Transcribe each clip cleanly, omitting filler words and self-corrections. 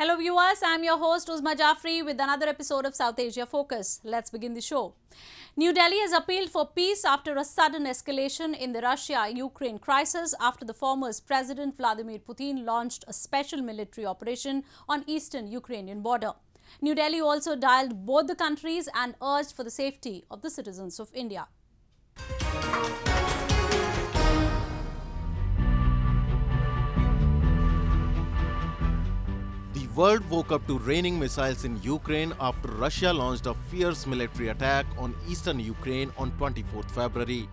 Hello viewers, I'm your host Uzma Jafri with another episode of South Asia Focus. Let's begin the show. New Delhi has appealed for peace after a sudden escalation in the Russia-Ukraine crisis after the former President Vladimir Putin launched a special military operation on eastern Ukrainian border. New Delhi also dialed both the countries and urged for the safety of the citizens of India. The world woke up to raining missiles in Ukraine after Russia launched a fierce military attack on eastern Ukraine on 24th February.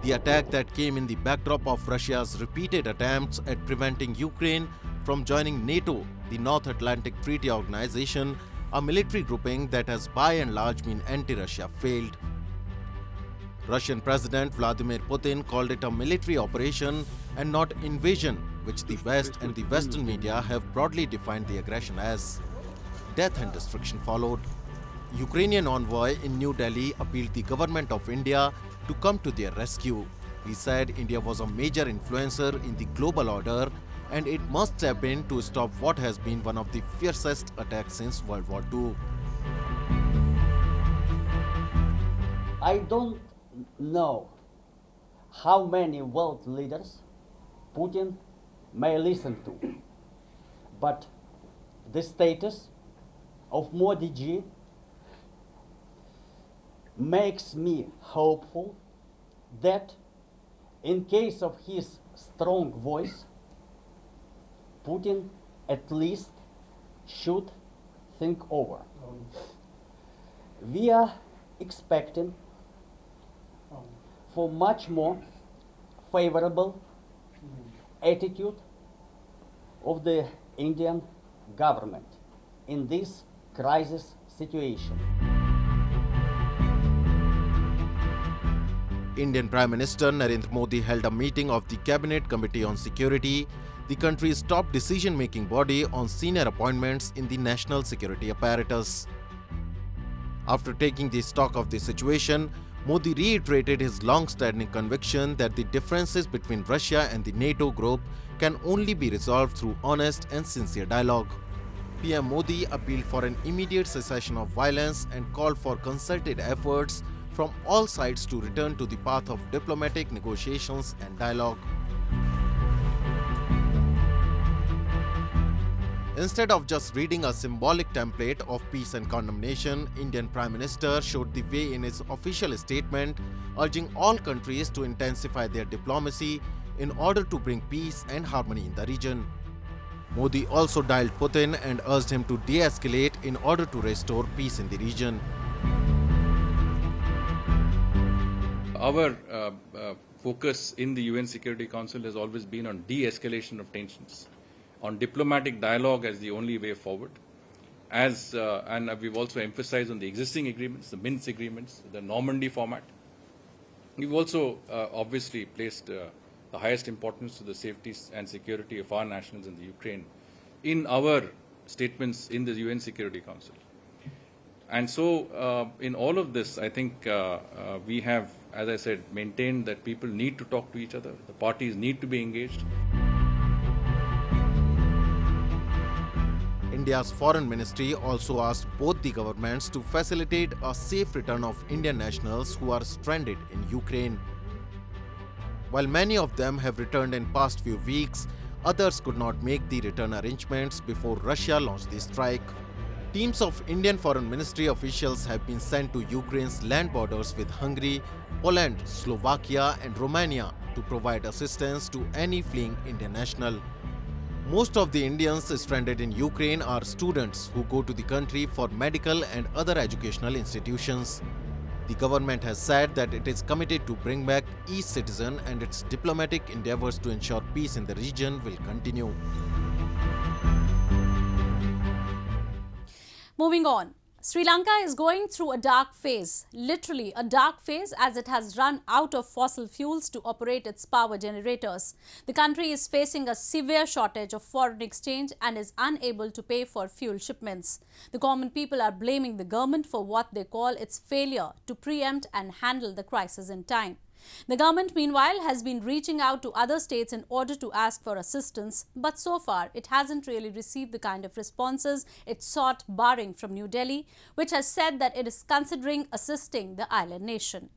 The attack that came in the backdrop of Russia's repeated attempts at preventing Ukraine from joining NATO, the North Atlantic Treaty Organization, a military grouping that has by and large been anti-Russia, failed. Russian President Vladimir Putin called it a military operation and not invasion, which the West and the Western media have broadly defined the aggression as. Death and destruction followed. Ukrainian envoy in New Delhi appealed the government of India to come to their rescue. He said India was a major influencer in the global order and it must step in to stop what has been one of the fiercest attacks since World War II. I don't know how many world leaders Putin may listen to, but the status of Modi ji makes me hopeful that in case of his strong voice, Putin at least should think over. We are expecting for much more favorable attitude of the Indian government in this crisis situation. Indian Prime Minister Narendra Modi held a meeting of the Cabinet Committee on Security, the country's top decision-making body on senior appointments in the national security apparatus. After taking the stock of the situation, Modi reiterated his long-standing conviction that the differences between Russia and the NATO group can only be resolved through honest and sincere dialogue. PM Modi appealed for an immediate cessation of violence and called for concerted efforts from all sides to return to the path of diplomatic negotiations and dialogue. Instead of just reading a symbolic template of peace and condemnation, Indian Prime Minister showed the way in his official statement, urging all countries to intensify their diplomacy in order to bring peace and harmony in the region. Modi also dialed Putin and urged him to de-escalate in order to restore peace in the region. Our focus in the UN Security Council has always been on de-escalation of tensions, on diplomatic dialogue as the only way forward. And we've also emphasized on the existing agreements, the Minsk agreements, the Normandy format. We've also obviously placed the highest importance to the safety and security of our nationals in the Ukraine in our statements in the UN Security Council. And so in all of this, I think we have, as I said, maintained that people need to talk to each other, the parties need to be engaged. India's foreign ministry also asked both the governments to facilitate a safe return of Indian nationals who are stranded in Ukraine. While many of them have returned in past few weeks, others could not make the return arrangements before Russia launched the strike. Teams of Indian Foreign Ministry officials have been sent to Ukraine's land borders with Hungary, Poland, Slovakia and Romania to provide assistance to any fleeing Indian national. Most of the Indians stranded in Ukraine are students who go to the country for medical and other educational institutions. The government has said that it is committed to bring back each citizen and its diplomatic endeavors to ensure peace in the region will continue. Moving on. Sri Lanka is going through a dark phase, literally a dark phase, as it has run out of fossil fuels to operate its power generators. The country is facing a severe shortage of foreign exchange and is unable to pay for fuel shipments. The common people are blaming the government for what they call its failure to preempt and handle the crisis in time. The government, meanwhile, has been reaching out to other states in order to ask for assistance, but so far it hasn't really received the kind of responses it sought, barring from New Delhi, which has said that it is considering assisting the island nation.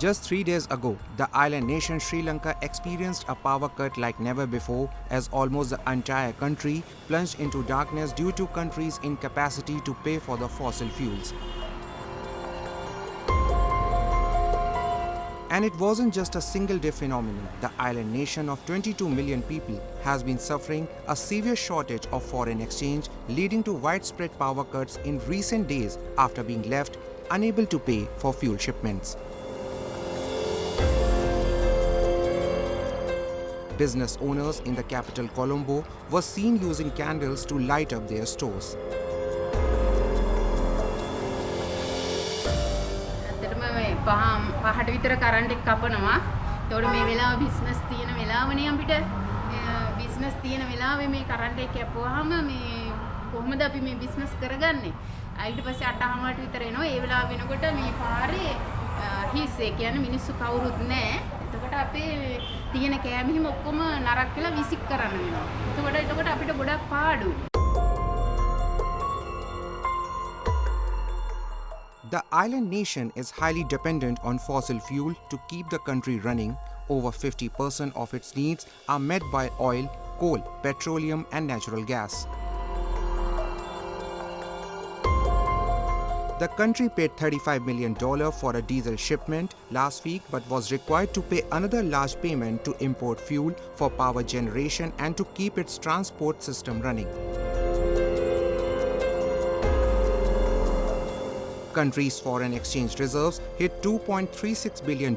Just 3 days ago, the island nation Sri Lanka experienced a power cut like never before, as almost the entire country plunged into darkness due to country's incapacity to pay for the fossil fuels. And it wasn't just a single-day phenomenon. The island nation of 22 million people has been suffering a severe shortage of foreign exchange, leading to widespread power cuts in recent days after being left unable to pay for fuel shipments. Business owners in the capital Colombo were seen using candles to light up their stores. ඇත්තටම මේ පහට විතර current එක කපනවා. ඒතකොට මේ වෙලාව business තියෙන වෙලාවනේ අපිට. බිස්නස් තියෙන වෙලාවේ මේ කරන්ට් එක කැපුවාම මේ කොහොමද අපි මේ බිස්නස් කරගන්නේ? ඊට පස්සේ 8:00ට විතර එනවා. ඒ වෙලාව වෙනකොට මේ පාරේ හිස් ඒ කියන්නේ මිනිස්සු කවුරුත් නැහැ. එතකොට අපේ තියෙන කෑම හිම ඔක්කොම නරක් වෙලා විසික් කරන්න වෙනවා. එතකොට අපිට ගොඩක් පාඩුයි. The island nation is highly dependent on fossil fuel to keep the country running. Over 50% of its needs are met by oil, coal, petroleum and natural gas. The country paid $35 million for a diesel shipment last week, but was required to pay another large payment to import fuel for power generation and to keep its transport system running. Country's foreign exchange reserves hit $2.36 billion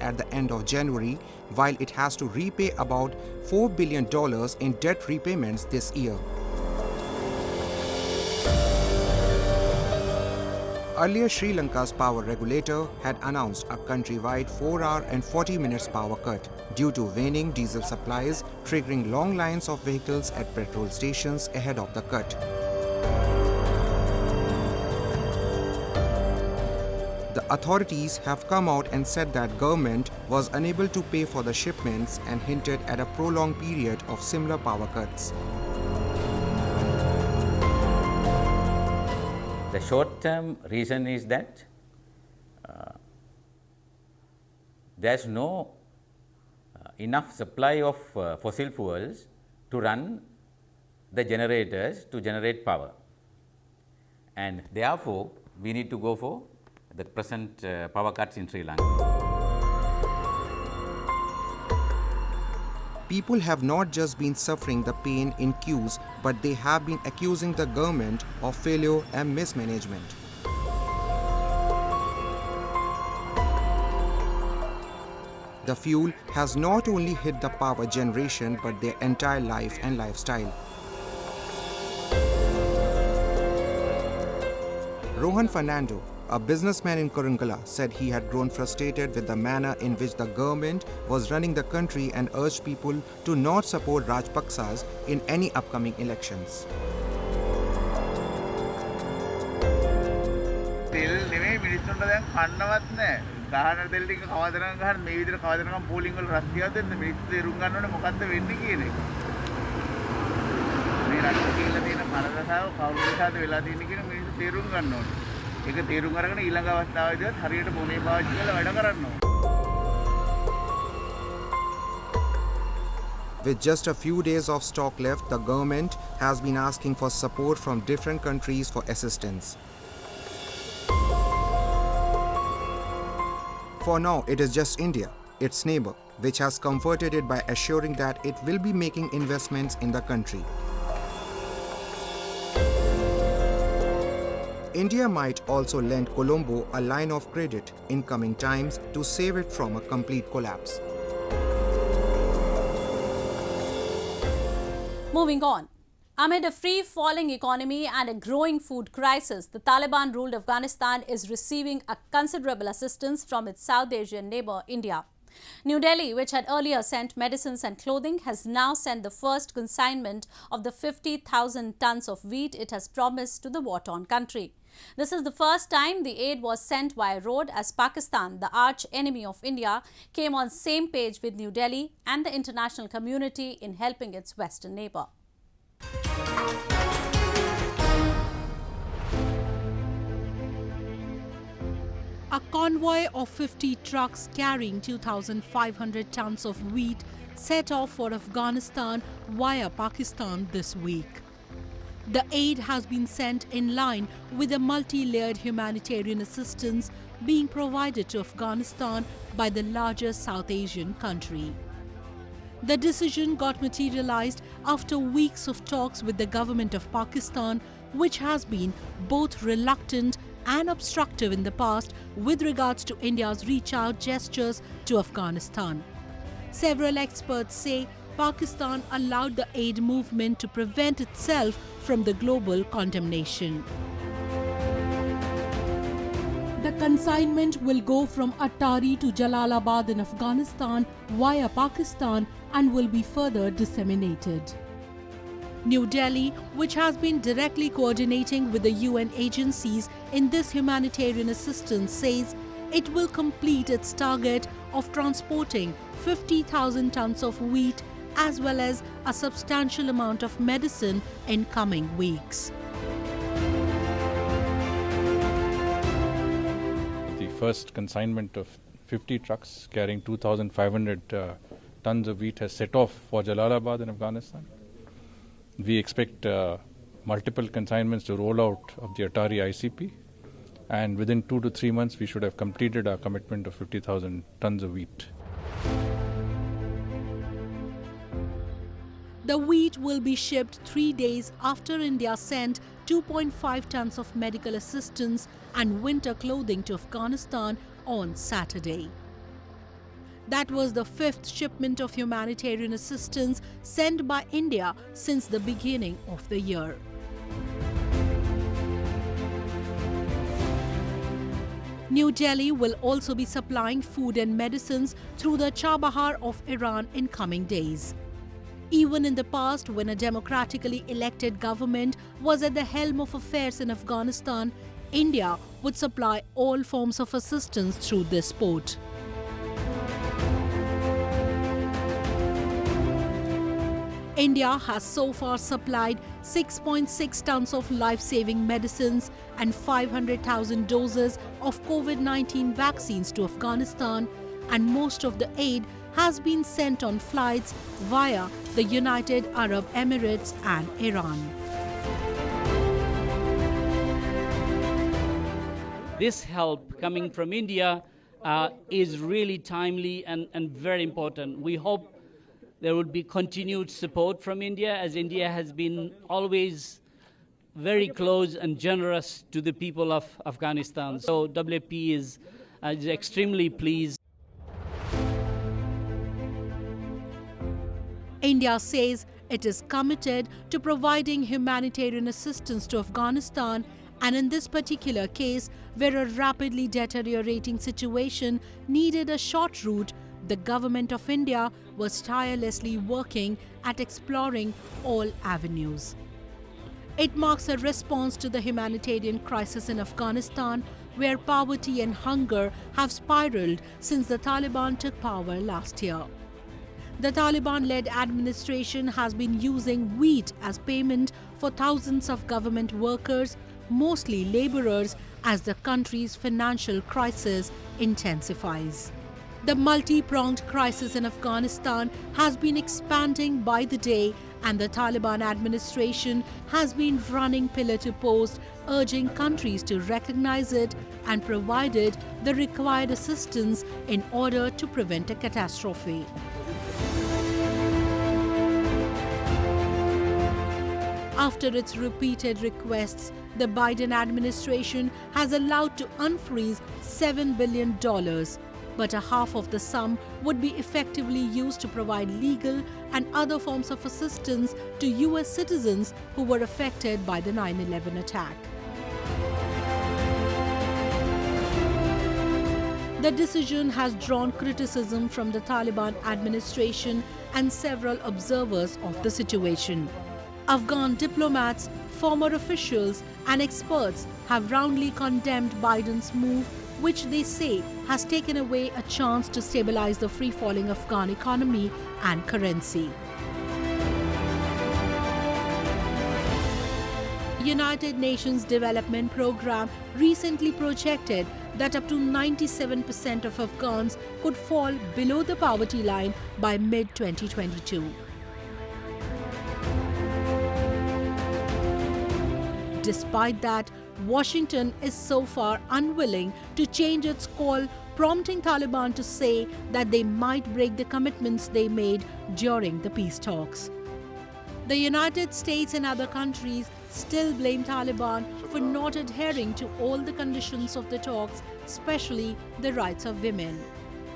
at the end of January, while it has to repay about $4 billion in debt repayments this year. Earlier, Sri Lanka's power regulator had announced a countrywide 4-hour and 40 minutes power cut due to waning diesel supplies, triggering long lines of vehicles at petrol stations ahead of the cut. The authorities have come out and said that government was unable to pay for the shipments and hinted at a prolonged period of similar power cuts. The short-term reason is that there's no enough supply of fossil fuels to run the generators to generate power, and therefore we need to go for the present power cuts in Sri Lanka. People have not just been suffering the pain in queues, but they have been accusing the government of failure and mismanagement. The fuel has not only hit the power generation, but their entire life and lifestyle. Rohan Fernando, a businessman in Kurungala, said he had grown frustrated with the manner in which the government was running the country and urged people to not support Rajapaksas in any upcoming elections. With just a few days of stock left, the government has been asking for support from different countries for assistance. For now, it is just India, its neighbor, which has comforted it by assuring that it will be making investments in the country. India might also lend Colombo a line of credit in coming times to save it from a complete collapse. Moving on. Amid a free-falling economy and a growing food crisis, the Taliban-ruled Afghanistan is receiving a considerable assistance from its South Asian neighbor, India. New Delhi, which had earlier sent medicines and clothing, has now sent the first consignment of the 50,000 tons of wheat it has promised to the war-torn country. This is the first time the aid was sent via road, as Pakistan, the arch enemy of India, came on same page with New Delhi and the international community in helping its western neighbour. A convoy of 50 trucks carrying 2,500 tons of wheat set off for Afghanistan via Pakistan this week. The aid has been sent in line with the multi-layered humanitarian assistance being provided to Afghanistan by the largest South Asian country. The decision got materialized after weeks of talks with the government of Pakistan, which has been both reluctant and obstructive in the past with regards to India's reach-out gestures to Afghanistan. Several experts say Pakistan allowed the aid movement to prevent itself from the global condemnation. The consignment will go from Attari to Jalalabad in Afghanistan via Pakistan and will be further disseminated. New Delhi, which has been directly coordinating with the UN agencies in this humanitarian assistance, says it will complete its target of transporting 50,000 tons of wheat as well as a substantial amount of medicine in coming weeks. The first consignment of 50 trucks carrying 2,500 tons of wheat has set off for Jalalabad in Afghanistan. We expect multiple consignments to roll out of the Attari ICP, and within 2 to 3 months we should have completed our commitment of 50,000 tons of wheat. The wheat will be shipped 3 days after India sent 2.5 tons of medical assistance and winter clothing to Afghanistan on Saturday. That was the 5th shipment of humanitarian assistance sent by India since the beginning of the year. New Delhi will also be supplying food and medicines through the Chabahar of Iran in coming days. Even in the past, when a democratically elected government was at the helm of affairs in Afghanistan, India would supply all forms of assistance through this port. India has so far supplied 6.6 tons of life-saving medicines and 500,000 doses of COVID-19 vaccines to Afghanistan, and most of the aid has been sent on flights via the United Arab Emirates and Iran. This help coming from India is really timely and very important. We hope there would be continued support from India, as India has been always very close and generous to the people of Afghanistan. So WFP is extremely pleased. India says it is committed to providing humanitarian assistance to Afghanistan, and in this particular case, where a rapidly deteriorating situation needed a short route, the government of India was tirelessly working at exploring all avenues. It marks a response to the humanitarian crisis in Afghanistan, where poverty and hunger have spiraled since the Taliban took power last year. The Taliban-led administration has been using wheat as payment for thousands of government workers, mostly laborers, as the country's financial crisis intensifies. The multi-pronged crisis in Afghanistan has been expanding by the day, and the Taliban administration has been running pillar to post, urging countries to recognize it and provided the required assistance in order to prevent a catastrophe. After its repeated requests, the Biden administration has allowed to unfreeze $7 billion, but a half of the sum would be effectively used to provide legal and other forms of assistance to US citizens who were affected by the 9/11 attack. The decision has drawn criticism from the Taliban administration and several observers of the situation. Afghan diplomats, former officials, and experts have roundly condemned Biden's move, which they say has taken away a chance to stabilize the free-falling Afghan economy and currency. United Nations Development Programme recently projected that up to 97% of Afghans could fall below the poverty line by mid-2022. Despite that, Washington is so far unwilling to change its call, prompting Taliban to say that they might break the commitments they made during the peace talks. The United States and other countries still blame Taliban for not adhering to all the conditions of the talks, especially the rights of women.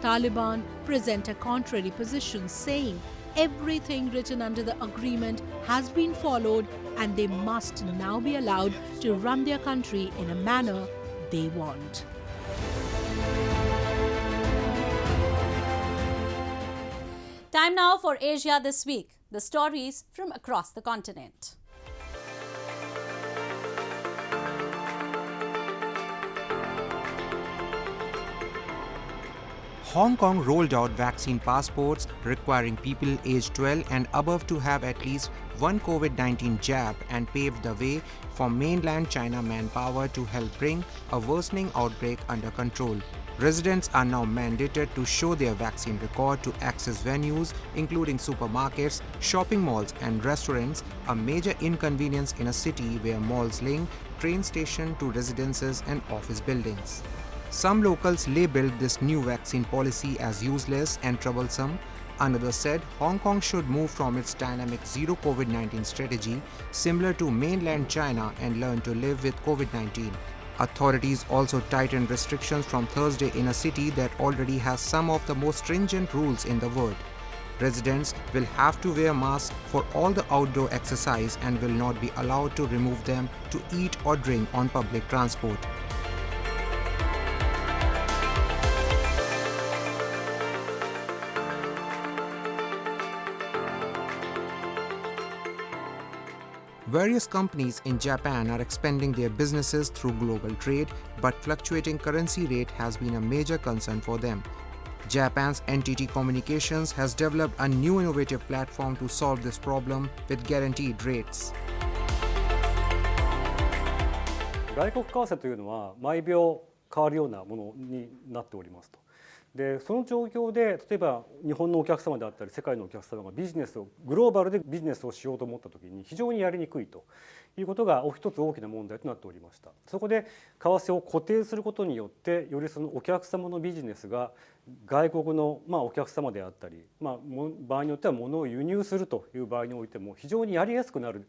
Taliban present a contrary position, saying everything written under the agreement has been followed and they must now be allowed to run their country in a manner they want. Time now for Asia This Week, the stories from across the continent. Hong Kong rolled out vaccine passports requiring people aged 12 and above to have at least one COVID-19 jab and paved the way for mainland China manpower to help bring a worsening outbreak under control. Residents are now mandated to show their vaccine record to access venues including supermarkets, shopping malls and restaurants, a major inconvenience in a city where malls link train station to residences and office buildings. Some locals labelled this new vaccine policy as useless and troublesome. Another said Hong Kong should move from its dynamic zero COVID-19 strategy similar to mainland China and learn to live with COVID-19. Authorities also tightened restrictions from Thursday in a city that already has some of the most stringent rules in the world. Residents will have to wear masks for all the outdoor exercise and will not be allowed to remove them to eat or drink on public transport. Various companies in Japan are expanding their businesses through global trade, but fluctuating currency rate has been a major concern for them. Japan's NTT Communications has developed a new innovative platform to solve this problem with guaranteed rates. 外国為替というのは毎秒変わるようなものになっておりますと。でその状況で例えば日本のお客様であったり世界のお客様がグローバルでビジネスをしようと思った時に非常にやりにくいということが一つ大きな問題となっておりました。そこで為替を固定することによってよりそのお客様のビジネスが外国のお客様であったり、場合によっては物を輸入するという場合においても非常にやりやすくなる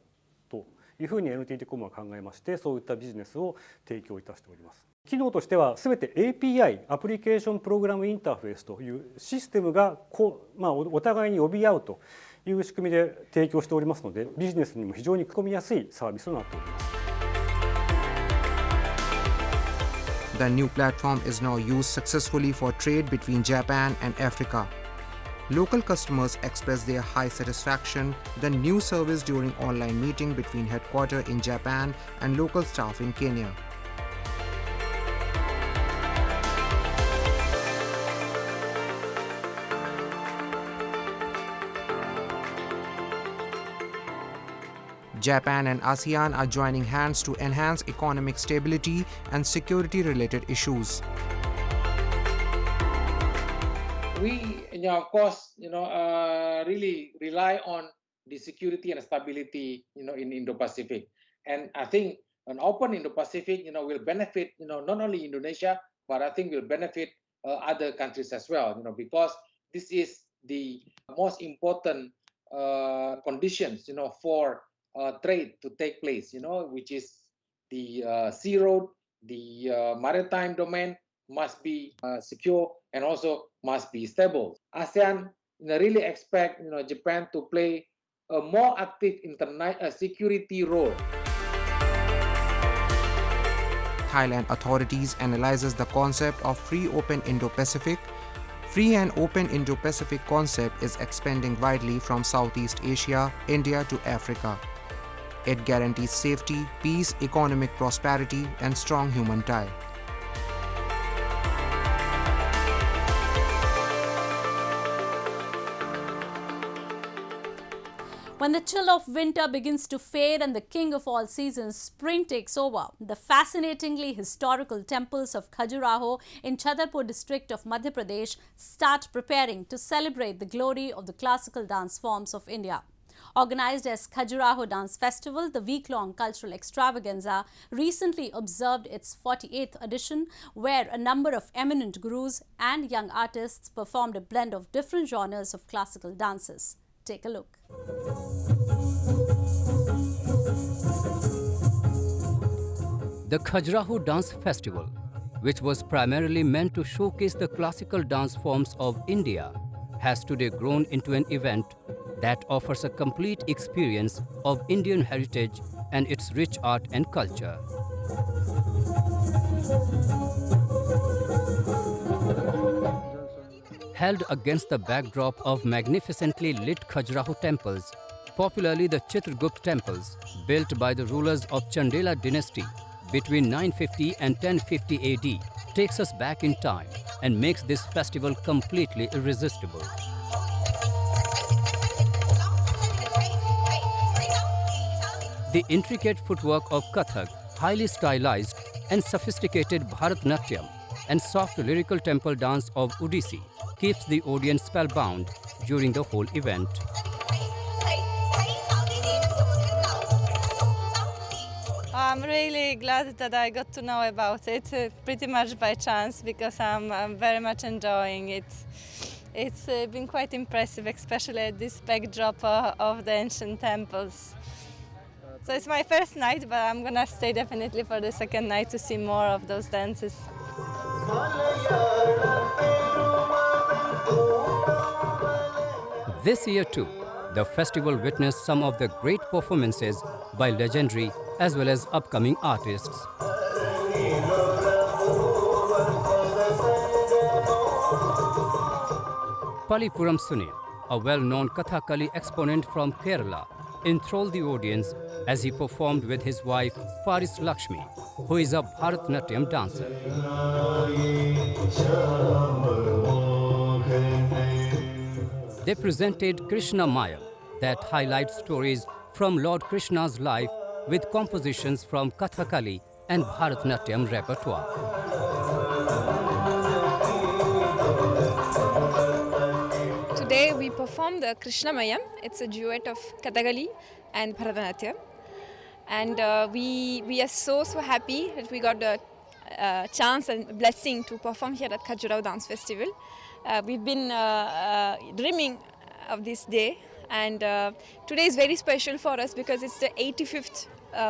というふうに NTT コムは考えましてそういったビジネスを提供いたしております。機能としてはすべて API アプリケーションプログラムインターフェースというシステムがお互いに呼び合うという仕組みで提供しておりますのでビジネスにも非常に組みやすいサービスとなっております。The new platform is now used successfully for trade between Japan and Africa. Local customers expressed their high satisfaction. The new service during online meeting between headquarters in Japan and local staff in Kenya. Japan and ASEAN are joining hands to enhance economic stability and security-related issues. We, of course, really rely on the security and stability, in Indo-Pacific. And I think an open Indo-Pacific, will benefit, not only Indonesia, but I think will benefit other countries as well, because this is the most important conditions, for trade to take place, which is the sea road, the maritime domain must be secure and also must be stable. ASEAN really expect Japan to play a more active security role. Thailand authorities analyzes the concept of free open Indo-Pacific. Free and open Indo-Pacific concept is expanding widely from Southeast Asia, India to Africa. It guarantees safety, peace, economic prosperity, and strong human tie. When the chill of winter begins to fade and the king of all seasons, spring takes over, the fascinatingly historical temples of Khajuraho in Chhatarpur district of Madhya Pradesh start preparing to celebrate the glory of the classical dance forms of India. Organized as Khajuraho Dance Festival, the week-long cultural extravaganza recently observed its 48th edition, where a number of eminent gurus and young artists performed a blend of different genres of classical dances. Take a look. The Khajuraho Dance Festival, which was primarily meant to showcase the classical dance forms of India, has today grown into an event that offers a complete experience of Indian heritage and its rich art and culture. Held against the backdrop of magnificently lit Khajuraho temples, popularly the Chitragupta temples, built by the rulers of Chandela dynasty between 950 and 1050 AD, takes us back in time and makes this festival completely irresistible. The intricate footwork of Kathak, highly stylized and sophisticated Bharatnatyam, and soft lyrical temple dance of Odissi keeps the audience spellbound during the whole event. I'm really glad that I got to know about it pretty much by chance, because I'm very much enjoying it. It's been quite impressive, especially at this backdrop of the ancient temples. So it's my first night, but I'm gonna stay definitely for the second night to see more of those dances. This year too, the festival witnessed some of the great performances by legendary as well as upcoming artists. Palipuram Sunil, a well-known Kathakali exponent from Kerala, enthralled the audience as he performed with his wife Paris Lakshmi, who is a Bharatnatyam dancer. They presented Krishna Maya, that highlights stories from Lord Krishna's life with compositions from Kathakali and Bharatnatyam repertoire. Today we performed the Krishna Mayam. It's a duet of Kathakali and Bharatanatyam. And we are so happy that we got the chance and blessing to perform here at Khajuraho Dance Festival. We've been dreaming of this day, and today is very special for us because it's the 85th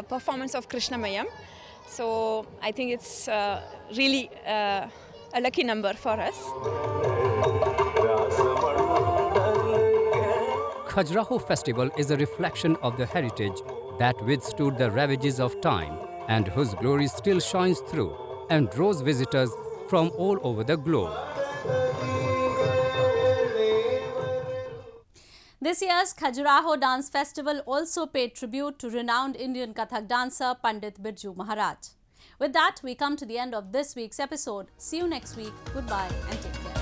performance of Krishna Mayam. So I think it's really a lucky number for us. Khajuraho Festival is a reflection of the heritage that withstood the ravages of time and whose glory still shines through and draws visitors from all over the globe. This year's Khajuraho Dance Festival also paid tribute to renowned Indian Kathak dancer Pandit Birju Maharaj. With that, we come to the end of this week's episode. See you next week. Goodbye and take care.